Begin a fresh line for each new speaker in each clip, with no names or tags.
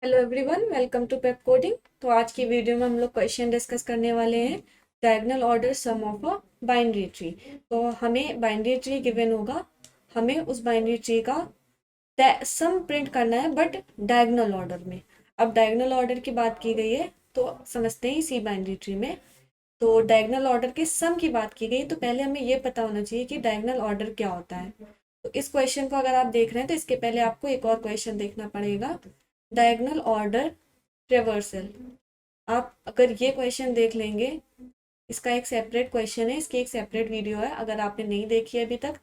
Hello everyone, welcome to Pepcoding. तो आज की वीडियो में हम लोग क्वेश्चन डिस्कस करने वाले हैं। Diagonal order sum of a binary tree. तो हमें बाइनरी ट्री गिवन होगा, हमें उस बाइनरी ट्री का सम प्रिंट करना है बट डायगोनल ऑर्डर में। अब डायगोनल ऑर्डर की बात की गई है तो समझते हैं इसी बाइनरी ट्री में। तो डायगोनल ऑर्डर के सम की बात की गई तो पहले हमें ये पता होना चाहिए कि डायगोनल ऑर्डर क्या होता है। तो इस क्वेश्चन को अगर आप देख रहे हैं तो इसके पहले आपको एक और क्वेश्चन देखना पड़ेगा, डायगोनल ऑर्डर रिवर्सल। आप अगर ये क्वेश्चन देख लेंगे, इसका एक सेपरेट क्वेश्चन है, इसकी एक सेपरेट वीडियो है, अगर आपने नहीं देखी है अभी तक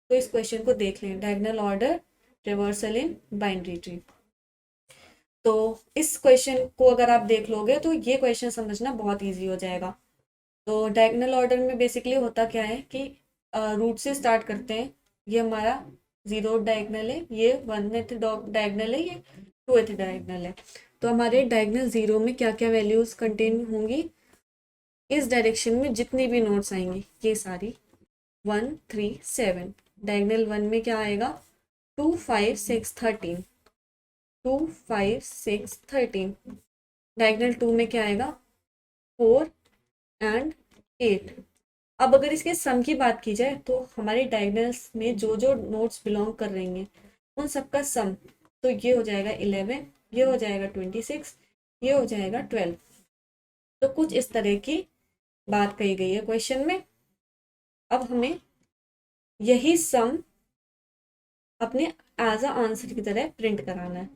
तो इस क्वेश्चन को देख लें, diagonal order reversal in binary tree. तो इस क्वेश्चन को अगर आप देख लोगे तो ये क्वेश्चन समझना बहुत ईजी हो जाएगा। तो डायगोनल ऑर्डर में बेसिकली होता क्या है कि रूट से स्टार्ट करते हैं। ये हमारा जीरो डायगोनल है, ये वनथ डायगोनल है, ये टूथ डायगोनल है। तो हमारे डायगोनल जीरो में क्या क्या वैल्यूज कंटेन होंगी, इस डायरेक्शन में जितनी भी नोट्स आएंगी ये सारी 1 3 7। डायगोनल वन में क्या आएगा, 2 5 6 13, 2 5 6 13। डायगोनल टू में क्या आएगा, 4 एंड 8। अब अगर इसके सम की बात की जाए तो हमारे डायगोनल्स में जो जो नोट्स बिलोंग कर रही हैं उन सबका सम, तो ये हो जाएगा 11, ये हो जाएगा 26, ये हो जाएगा 12। तो कुछ इस तरह की बात कही गई है क्वेश्चन में। अब हमें यही सम अपने एज अ आंसर की तरह प्रिंट कराना है।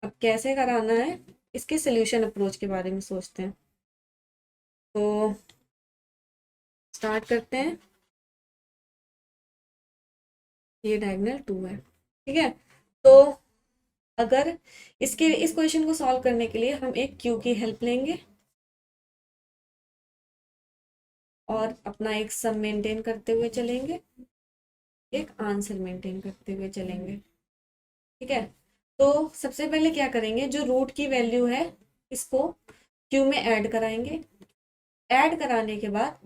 अब कैसे कराना है, इसके सोल्यूशन अप्रोच के बारे में सोचते हैं। तो स्टार्ट करते हैं। ये डायगोनल टू है, ठीक है। तो अगर इसके इस क्वेश्चन को सॉल्व करने के लिए हम एक क्यू की हेल्प लेंगे और अपना एक सम मेंटेन करते हुए चलेंगे, एक आंसर मेंटेन करते हुए चलेंगे, ठीक है। तो सबसे पहले क्या करेंगे, जो रूट की वैल्यू है इसको क्यू में ऐड कराएंगे। ऐड कराने के बाद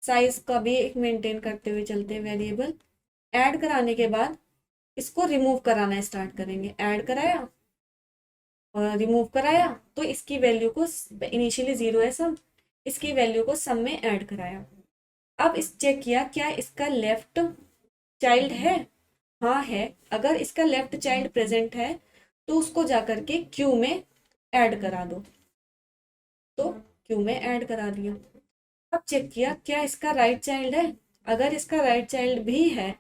साइज का भी एक मेंटेन करते हुए चलते हैं वेरिएबल। ऐड कराने के बाद इसको रिमूव कराना स्टार्ट करेंगे। ऐड कराया और रिमूव कराया तो इसकी वैल्यू को, इनिशियली जीरो है सम, इसकी वैल्यू को सम में ऐड कराया। अब इस चेक किया क्या इसका लेफ्ट चाइल्ड है, हाँ है। अगर इसका लेफ्ट चाइल्ड प्रेजेंट है तो उसको जाकर के क्यू में ऐड करा दो। तो क्यू में ऐड करा दिया। अब चेक किया क्या इसका राइट चाइल्ड है, अगर इसका राइट चाइल्ड भी है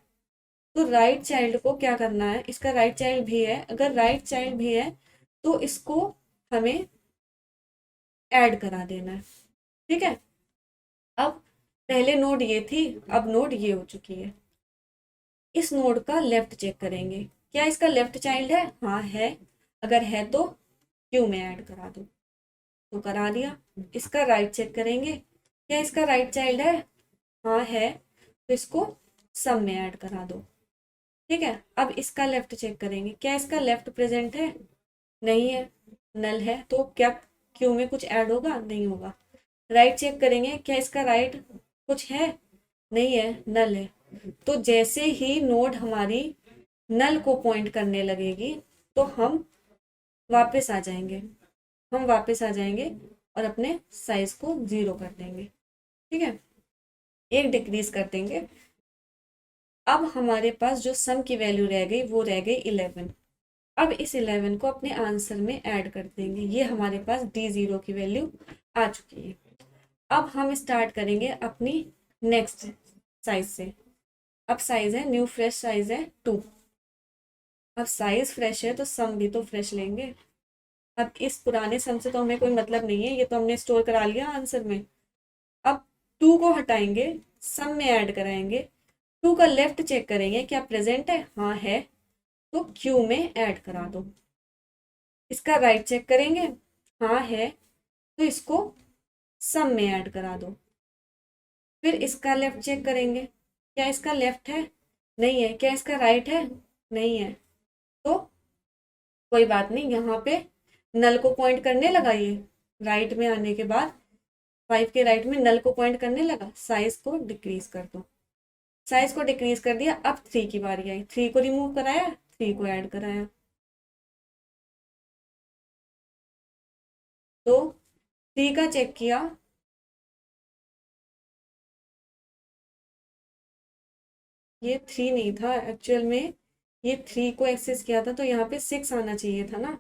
तो राइट चाइल्ड को क्या करना है, इसका राइट चाइल्ड भी है, अगर राइट चाइल्ड भी है तो इसको हमें ऐड करा देना है, ठीक है। अब पहले नोड ये थी, अब नोड ये हो चुकी है। इस नोड का लेफ्ट चेक करेंगे, क्या इसका लेफ्ट चाइल्ड है, हाँ है। अगर है तो क्यू में ऐड करा दो, तो करा दिया। इसका राइट चेक करेंगे, क्या इसका राइट चाइल्ड है, हाँ है, तो इसको सम में ऐड करा दो, ठीक है। अब इसका लेफ्ट चेक करेंगे, क्या इसका लेफ्ट प्रेजेंट है, नहीं है, नल है, तो क्या क्यू में कुछ ऐड होगा, नहीं होगा। राइट चेक करेंगे, क्या इसका राइट कुछ है, नहीं है, नल है। तो जैसे ही नोड हमारी नल को पॉइंट करने लगेगी तो हम वापस आ जाएंगे, हम वापस आ जाएंगे और अपने साइज को जीरो कर देंगे, ठीक है, एक डिक्रीज कर देंगे। अब हमारे पास जो सम की वैल्यू रह गई वो रह गई 11। अब इस 11 को अपने आंसर में ऐड कर देंगे, ये हमारे पास डी जीरो की वैल्यू आ चुकी है। अब हम स्टार्ट करेंगे अपनी नेक्स्ट साइज से। अब साइज है न्यू, फ्रेश साइज है 2। अब साइज फ्रेश है तो सम भी तो फ्रेश लेंगे। अब इस पुराने सम से तो हमें कोई मतलब नहीं है, ये तो हमने स्टोर करा लिया आंसर में। अब 2 को हटाएंगे, सम में ऐड कराएंगे। 2 का लेफ्ट चेक करेंगे, क्या प्रेजेंट है, हाँ है, तो क्यू में ऐड करा दो। इसका राइट चेक करेंगे, हाँ है, तो इसको सम में ऐड करा दो। फिर इसका लेफ्ट चेक करेंगे, क्या इसका लेफ्ट है, नहीं है, क्या इसका राइट है, नहीं है, तो कोई बात नहीं, यहाँ पे नल को पॉइंट करने लगा, ये राइट में आने के बाद 5 के राइट में नल को पॉइंट करने लगा। साइज को डिक्रीज कर दो, साइज को डिक्रीज कर दिया। अब 3 की बारी आई, 3 को रिमूव कराया, 3 को ऐड कराया। तो 3 का चेक किया, ये 3 नहीं था एक्चुअल में, ये 3 को एक्सेस किया था तो यहाँ पे 6 आना चाहिए था ना।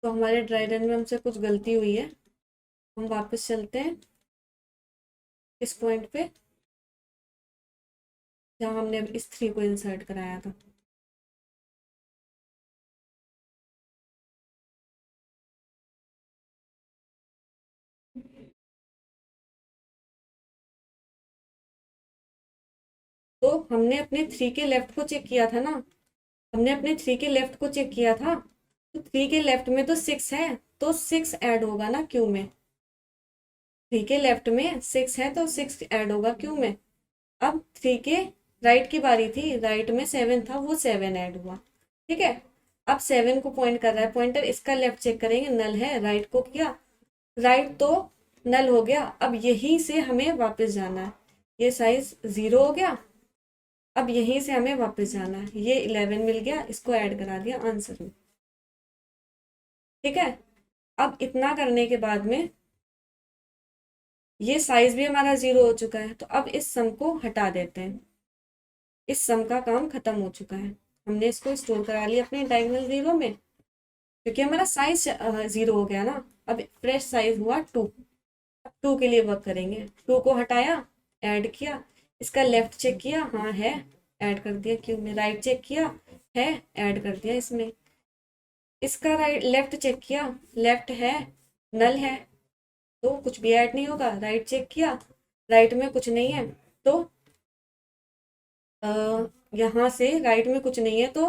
तो हमारे ड्राई रन में हमसे कुछ गलती हुई है। हम वापस चलते हैं इस पॉइंट पे जहाँ हमने इस 3 को इंसर्ट कराया था। तो हमने अपने 3 के लेफ्ट को चेक किया था ना, हमने अपने 3 के लेफ्ट को चेक किया था, तो 3 के लेफ्ट में तो 6 है, तो 6 ऐड होगा ना क्यू में। 3 के लेफ्ट में 6 है तो 6 ऐड होगा क्यू में। अब 3 के राइट की बारी थी, राइट में 7 था, वो 7 ऐड हुआ। ठीक है, अब 7 को पॉइंट कर रहा है पॉइंटर, इसका लेफ्ट चेक करेंगे, नल है, राइट को किया, राइट तो नल हो गया। अब यहीं से हमें वापस जाना है, ये साइज 0 हो गया। अब यहीं से हमें वापस जाना है, ये 11 मिल गया, इसको ऐड करा दिया आंसर में। ठीक है, अब इतना करने के बाद में ये साइज भी हमारा 0 हो चुका है, तो अब इस सम को हटा देते हैं। इस सम का काम खत्म हो चुका है, हमने इसको स्टोर करा लिया अपने डायगोनल 0 में, क्योंकि हमारा साइज 0 हो गया ना। अब फ्रेश साइज हुआ 2। अब 2 के लिए वर्क करेंगे, 2 को हटाया, ऐड किया, इसका लेफ्ट चेक किया, हाँ है, ऐड कर दिया क्यू में, राइट चेक किया, है, ऐड कर दिया इसमें, इसका राइट लेफ्ट चेक किया, लेफ्ट है, नल है, तो कुछ भी ऐड नहीं होगा। राइट चेक किया, राइट में कुछ नहीं है, तो यहाँ से राइट में कुछ नहीं है तो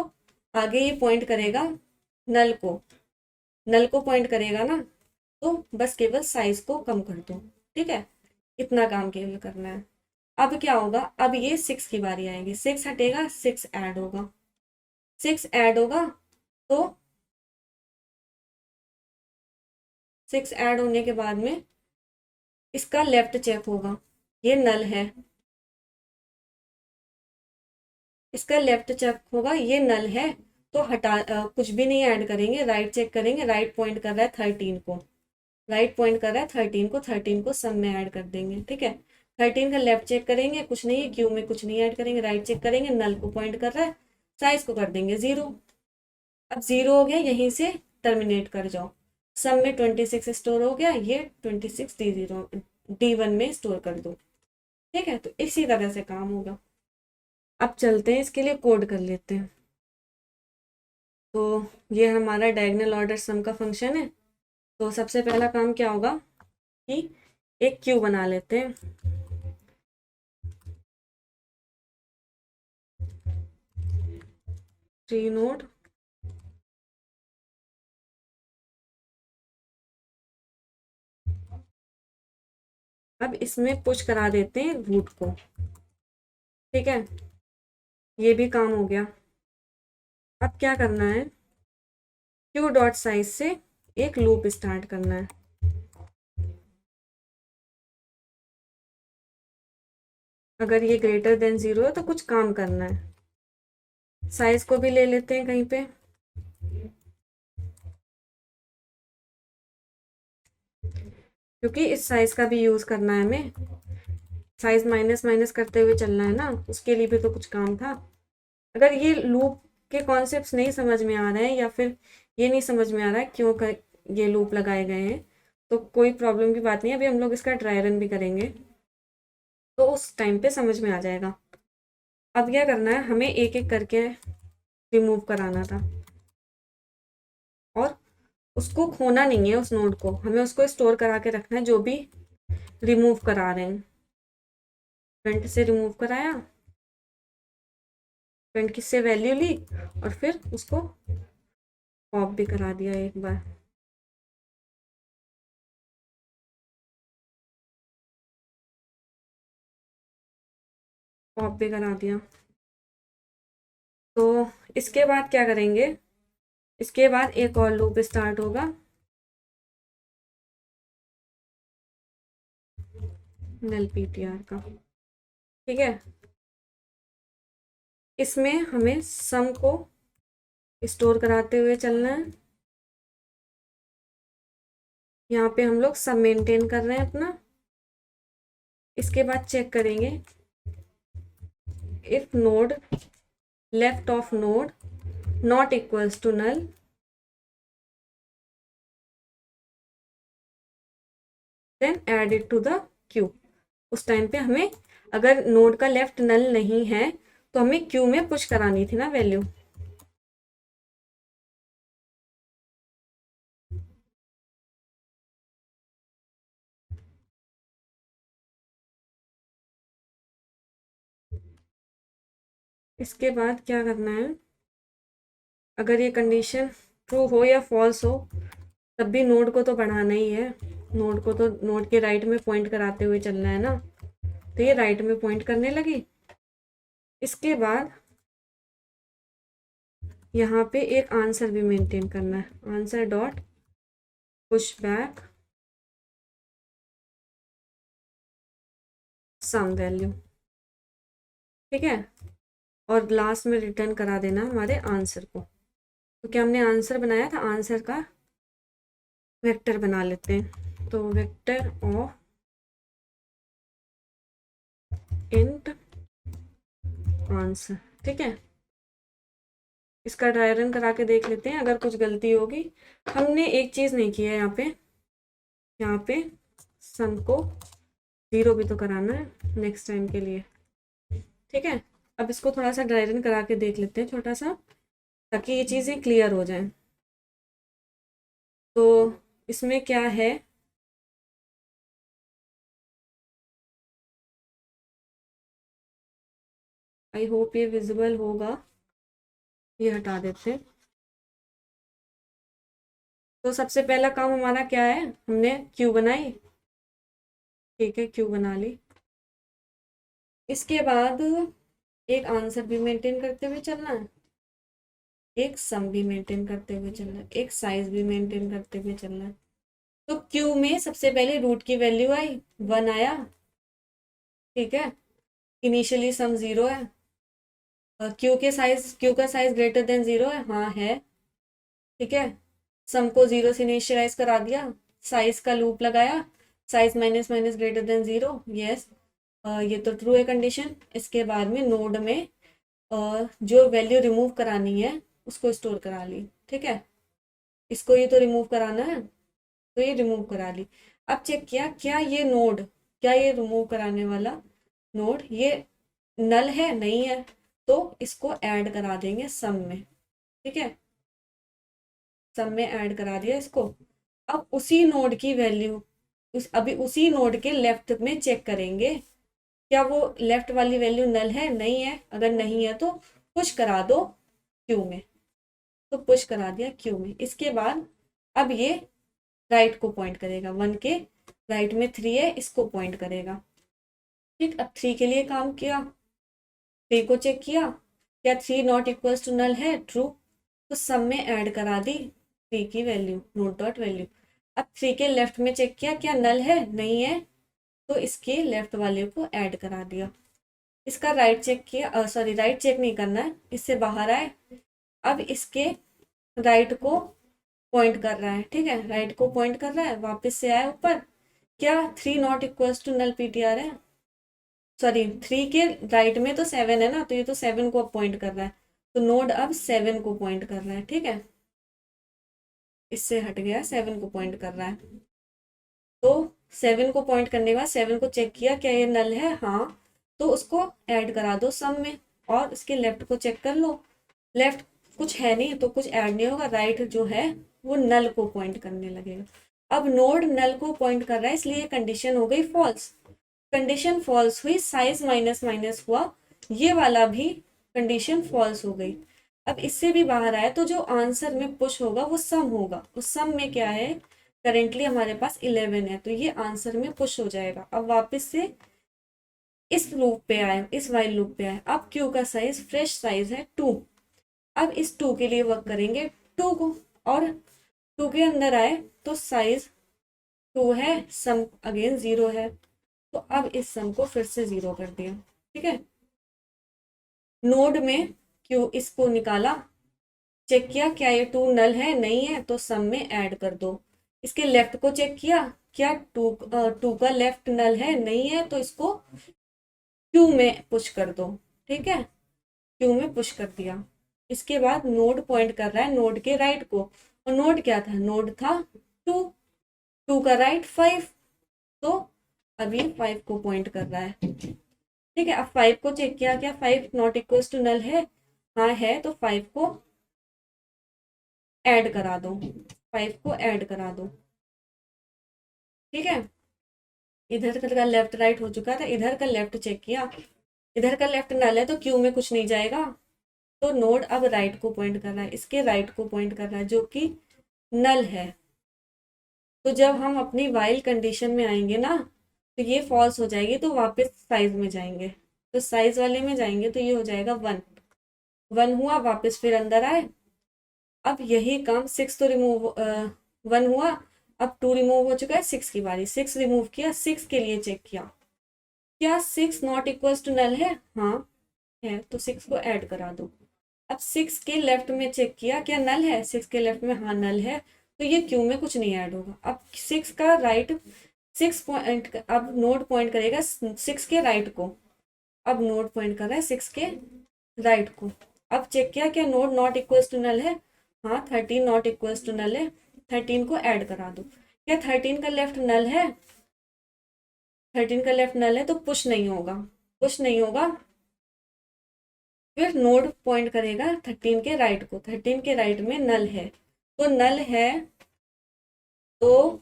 आगे ये पॉइंट करेगा नल को, नल को पॉइंट करेगा ना, तो बस केवल साइज को कम कर दो। ठीक है, इतना काम केवल करना है। अब क्या होगा, अब ये 6 की बारी आएगी, 6 हटेगा, 6 ऐड होगा, 6 ऐड होगा, तो 6 ऐड होने के बाद में इसका लेफ्ट चेक होगा, ये नल है, इसका लेफ्ट चेक होगा, ये नल है, तो कुछ भी नहीं ऐड करेंगे, राइट चेक करेंगे, राइट पॉइंट कर रहा है 13 को, राइट पॉइंट कर रहा है 13 को, 13 को सम में ऐड कर देंगे। ठीक है, 13 का लेफ्ट चेक करेंगे, कुछ नहीं है, क्यू में कुछ नहीं ऐड करेंगे, राइट चेक करेंगे, नल को पॉइंट कर रहा है, साइज को कर देंगे 0। अब 0 हो गया, यहीं से टर्मिनेट कर जाओ, सम में 26 स्टोर हो गया, ये 26 D1 में स्टोर कर दो। ठीक है, तो इसी तरह से काम होगा। अब चलते हैं, इसके लिए कोड कर लेते हैं। तो ये हमारा डायगोनल ऑर्डर सम का फंक्शन है। तो सबसे पहला काम क्या होगा कि एक क्यू बना लेते हैं, ट्री नोड, अब इसमें पुश करा देते हैं रूट को। ठीक है, ये भी काम हो गया। अब क्या करना है, क्यू डॉट साइज से एक लूप स्टार्ट करना है। अगर ये ग्रेटर देन 0 है तो कुछ काम करना है। साइज को भी ले लेते हैं कहीं पे, क्योंकि इस साइज का भी यूज करना है हमें, साइज माइनस माइनस करते हुए चलना है ना, उसके लिए भी तो कुछ काम था। अगर ये लूप के कॉन्सेप्ट्स नहीं समझ में आ रहे हैं, या फिर ये नहीं समझ में आ रहा है क्यों ये लूप लगाए गए हैं, तो कोई प्रॉब्लम की बात नहीं है, अभी हम लोग इसका ट्राई रन भी करेंगे तो उस टाइम पे समझ में आ जाएगा। अब क्या करना है, हमें एक एक करके रिमूव कराना था, और उसको खोना नहीं है, उस नोड को हमें उसको स्टोर करा के रखना है, जो भी रिमूव करा रहे हैं। फ्रंट से रिमूव कराया, फ्रंट की से वैल्यू ली, और फिर उसको पॉप भी करा दिया एक बार। पॉप भी करा दिया। तो इसके बाद क्या करेंगे, इसके बाद एक और लूप स्टार्ट होगा, नल पीटीआर का। ठीक है, इसमें हमें सम को स्टोर कराते हुए चलना है, यहाँ पे हम लोग सब मेंटेन कर रहे हैं अपना। इसके बाद चेक करेंगे if node left of node not equals to null, then add it to the queue. उस टाइम पे हमें, अगर नोड का लेफ्ट नल नहीं है तो हमें क्यू में पुश करानी थी ना वैल्यू। इसके बाद क्या करना है, अगर ये कंडीशन ट्रू हो या फॉल्स हो तब भी नोड को तो बढ़ाना ही है। नोड को तो नोड के राइट में पॉइंट कराते हुए चलना है ना, तो ये राइट में पॉइंट करने लगी। इसके बाद यहाँ पे एक आंसर भी मेंटेन करना है, answer dot push back some value, ठीक है। और लास्ट में रिटर्न करा देना हमारे आंसर को। तो क्या हमने आंसर बनाया था, आंसर का वेक्टर बना लेते हैं। तो वेक्टर ऑफ इंट आंसर, ठीक है। इसका ड्राई रन करा के देख लेते हैं अगर कुछ गलती होगी। हमने एक चीज़ नहीं की है यहाँ पे सम को 0 भी तो कराना है नेक्स्ट टाइम के लिए, ठीक है। अब इसको थोड़ा सा ड्राई रन करा के देख लेते हैं छोटा सा, ताकि ये चीज़ें क्लियर हो जाएं। तो इसमें क्या है, आई होप ये विजिबल होगा, ये हटा देते हैं। तो सबसे पहला काम हमारा क्या है, हमने क्यू बनाई, ठीक है, क्यू बना ली। इसके बाद एक आंसर भी मेंटेन करते हुए चलना है, एक सम भी मेंटेन करते हुए चलना है, एक साइज भी मेंटेन करते हुए चलना है। तो क्यू में सबसे पहले रूट की वैल्यू आई, 1 आया, ठीक है। इनिशियली सम 0 है। क्यू का साइज ग्रेटर देन 0 है, हाँ है, ठीक है। सम को 0 से इनिशियलाइज करा दिया, साइज का लूप लगाया, size minus minus greater than 0, yes, ये तो ट्रू है कंडीशन। इसके बाद में नोड में जो वैल्यू रिमूव करानी है उसको स्टोर करा ली, ठीक है। इसको ये तो रिमूव कराना है, तो ये रिमूव करा ली। अब चेक किया क्या ये नोड, क्या ये रिमूव कराने वाला नोड ये नल है, नहीं है, तो इसको ऐड करा देंगे सम में, ठीक है। सम में ऐड करा दिया इसको। अब उसी नोड की वैल्यू अभी उसी नोड के लेफ्ट में चेक करेंगे क्या वो लेफ्ट वाली वैल्यू नल है, नहीं है। अगर नहीं है तो पुश करा दो क्यू में, तो पुश करा दिया क्यू में। इसके बाद अब ये राइट को पॉइंट करेगा, 1 के राइट में 3 है, इसको पॉइंट करेगा, ठीक। अब 3 के लिए काम किया, 3 को चेक किया क्या 3 नॉट इक्वल्स टू नल है, ट्रू, तो सब में ऐड करा दी 3 की वैल्यू, नोट डॉट वैल्यू। अब 3 के लेफ्ट में चेक किया क्या नल है, नहीं है, तो इसके लेफ्ट वाले को ऐड करा दिया। इसका राइट चेक किया, सॉरी राइट चेक नहीं करना है, इससे बाहर आए। अब इसके राइट को पॉइंट कर रहा है, ठीक है, राइट को पॉइंट कर रहा है, वापस से आया ऊपर, क्या 3 not equals to null PTR है, सॉरी 3 के राइट में तो 7 है ना, तो ये तो 7 को अब पॉइंट कर रहा है, तो नोड अब 7 को पॉइंट कर रहा है, ठीक है। इससे हट गया, 7 को पॉइंट कर रहा है। तो 7 को पॉइंट करने के बाद 7 को चेक किया क्या ये नल है, हाँ, तो उसको ऐड करा दो सम में। और इसके लेफ्ट को चेक कर लो, लेफ्ट कुछ है नहीं तो कुछ ऐड नहीं होगा, राइट जो है वो नल को पॉइंट करने लगेगा। अब नोड नल को पॉइंट कर रहा है, इसलिए कंडीशन हो गई फॉल्स। कंडीशन फॉल्स हुई, साइज माइनस माइनस हुआ, ये वाला भी कंडीशन फॉल्स हो गई। अब इससे भी बाहर आया तो जो आंसर में पुश होगा वो सम होगा, उस सम में क्या है, करेंटली हमारे पास 11 है, तो ये आंसर में पुश हो जाएगा। अब वापस से इस लूप पे आए, इस वाइल लूप पे आए। अब क्यू का साइज फ्रेश साइज है 2। अब इस 2 के लिए वर्क करेंगे 2 को, और 2 के अंदर आए तो साइज 2 है, सम अगेन 0 है, तो अब इस सम को फिर से 0 कर दिया, ठीक है। नोड में क्यू इसको निकाला, चेक किया क्या ये 2 नल है, नहीं है, तो सम में ऐड कर दो। इसके लेफ्ट को चेक किया, क्या टू का लेफ्ट नल है, नहीं है, तो इसको क्यू में पुश कर दो। ठीक है, क्यू में पुश कर दिया। इसके बाद नोड पॉइंट कर रहा है नोड के राइट को, और नोड क्या था, नोड था 2, 2 का राइट 5, तो अभी 5 को पॉइंट कर रहा है। ठीक है, अब 5 को चेक किया, क्या 5 नॉट इक्वल टू नल है, हाँ है, तो 5 को ऐड करा दो, 5 को ऐड करा दो। ठीक है, इधर का लेफ्ट राइट हो चुका था, इधर का लेफ्ट चेक किया, इधर का लेफ्ट नल है तो क्यू में कुछ नहीं जाएगा, तो नोड अब राइट को पॉइंट कर रहा है, इसके राइट को पॉइंट कर रहा है जो कि नल है। तो जब हम अपनी वाइल कंडीशन में आएंगे ना, तो ये फॉल्स हो जाएगी, तो वापस साइज में जाएंगे, तो साइज वाले में जाएंगे तो ये हो जाएगा 1, 1 हुआ, वापस फिर अंदर आए। अब यही काम 6 तो रिमूव 1 हुआ, अब 2 रिमूव हो चुका है, 6 की बारी, 6 रिमूव किया, 6 के लिए चेक किया, क्या 6 नॉट इक्वल्स टू नल है, हाँ है, तो 6 को ऐड करा दो। अब 6 के लेफ्ट में चेक किया, क्या नल है, 6 के लेफ्ट में हाँ नल है, तो ये क्यू में कुछ नहीं ऐड होगा। अब 6 का राइट 6 पॉइंट, अब नोड पॉइंट करेगा 6 के राइट को, अब नोड पॉइंट कर रहा है 6 के राइट को। अब चेक किया, क्या node not equals to null है, हाँ 13 नॉट इक्वल्स टू नल है, 13 को ऐड करा दो। क्या 13 का लेफ्ट नल है, 13 का लेफ्ट नल है, तो पुश नहीं होगा, पुश नहीं होगा। फिर नोड पॉइंट करेगा 13 के राइट को, 13 के राइट में नल है, तो नल है, तो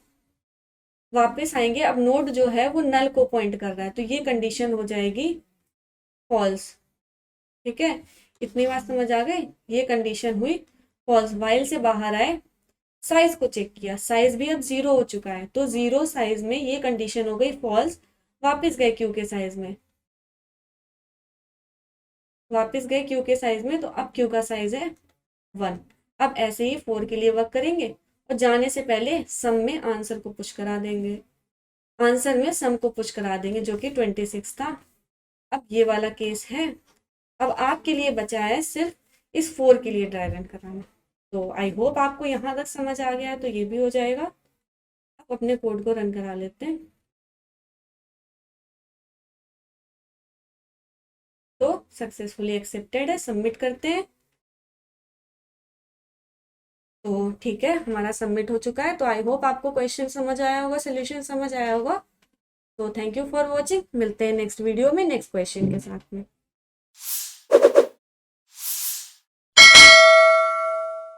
वापस आएंगे, अब नोड जो है वो नल को पॉइंट कर रहा है, तो ये कंडीशन हो जाएगी फॉल्स। ठीक है, इतनी बात समझ आ गई, ये कंडीशन हुई फॉल्स। वाइल से बाहर आए, साइज को चेक किया, साइज भी अब 0 हो चुका है, तो 0 साइज में ये कंडीशन हो गई फॉल्स। वापस गए क्यू के साइज में, वापस गए क्यू के साइज में, तो अब क्यू का साइज है 1। अब ऐसे ही 4 के लिए वर्क करेंगे, और जाने से पहले सम में आंसर को पुश करा देंगे, आंसर में सम को पुश करा देंगे जो कि 26 था। अब ये वाला केस है। अब आपके लिए बचा है सिर्फ इस 4 के लिए ड्राई रन कराना। तो आई होप आपको यहाँ तक समझ आ गया है, तो ये भी हो जाएगा। आप अपने कोड को रन करा लेते हैं, तो सक्सेसफुली एक्सेप्टेड है, सबमिट करते हैं। तो ठीक है, हमारा सबमिट हो चुका है। तो आई होप आपको क्वेश्चन समझ आया होगा, सोल्यूशन समझ आया होगा। तो थैंक यू फॉर वॉचिंग, मिलते हैं नेक्स्ट वीडियो में नेक्स्ट क्वेश्चन के साथ में।